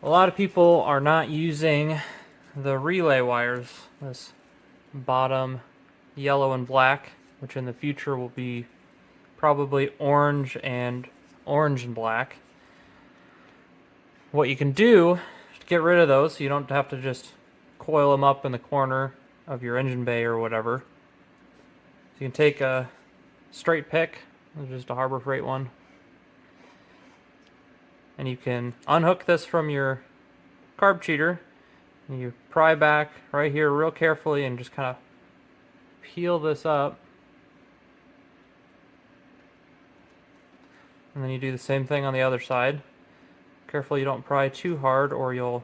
A lot of people are not using the relay wires, this bottom yellow and black, which in the future will be probably orange and black. What you can do to get rid of those, so you don't have to just coil them up in the corner of your engine bay or whatever. So you can take a straight pick, just a Harbor Freight one, and you can unhook this from your Carb Cheater, and you pry back right here real carefully and just kind of peel this up. And then you do the same thing on the other side. Careful you don't pry too hard or you'll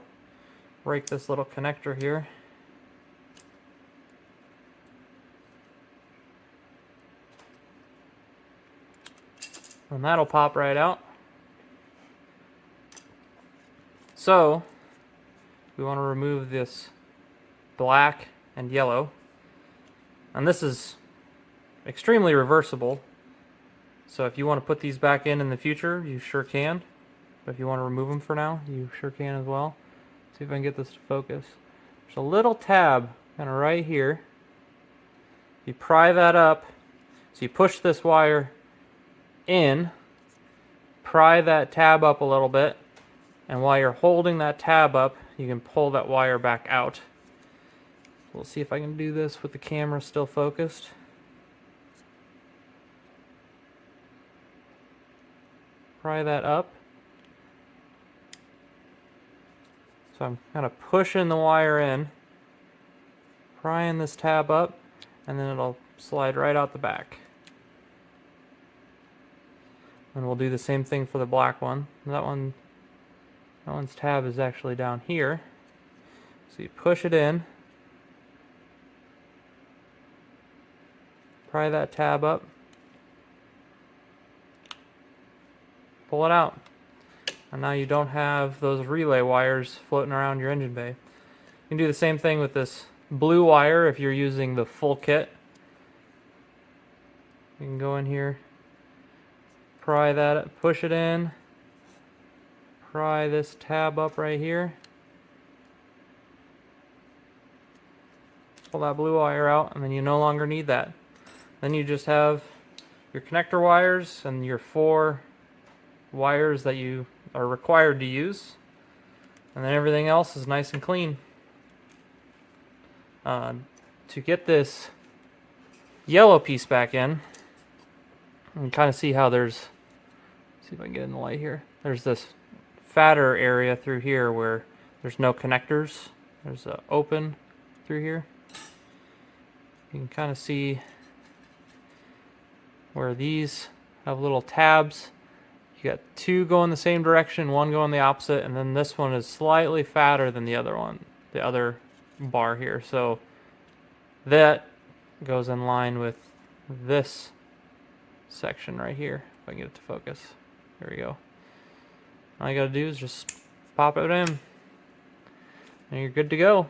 break this little connector here. And that'll pop right out. So we want to remove this black and yellow. And this is extremely reversible. So if you want to put these back in the future, you sure can. But if you want to remove them for now, you sure can as well. See if I can get this to focus. There's a little tab kind of right here. You pry that up. So you push this wire in, pry that tab up a little bit, and while you're holding that tab up, you can pull that wire back out. We'll see if I can do this with the camera still focused. Pry that up. So I'm kind of pushing the wire in, prying this tab up, and then it'll slide right out the back. And we'll do the same thing for the black one. That one's tab is actually down here. So you push it in, pry that tab up, pull it out. And now you don't have those relay wires floating around your engine bay. You can do the same thing with this blue wire if you're using the full kit. You can go in here, pry that, push it in, pry this tab up right here, pull that blue wire out, and then you no longer need that. Then you just have your connector wires and your 4 wires that you are required to use, and then everything else is nice and clean. To get this yellow piece back in, you can kind of see how there's, see if I can get in the light here, there's this fatter area through here where there's no connectors. There's an open through here. You can kind of see where these have little tabs. You got 2 going the same direction, 1 going the opposite, and then this one is slightly fatter than the other one, the other bar here. So that goes in line with this section right here. If I can get it to focus. There we go. All you gotta do is just pop it in, and you're good to go.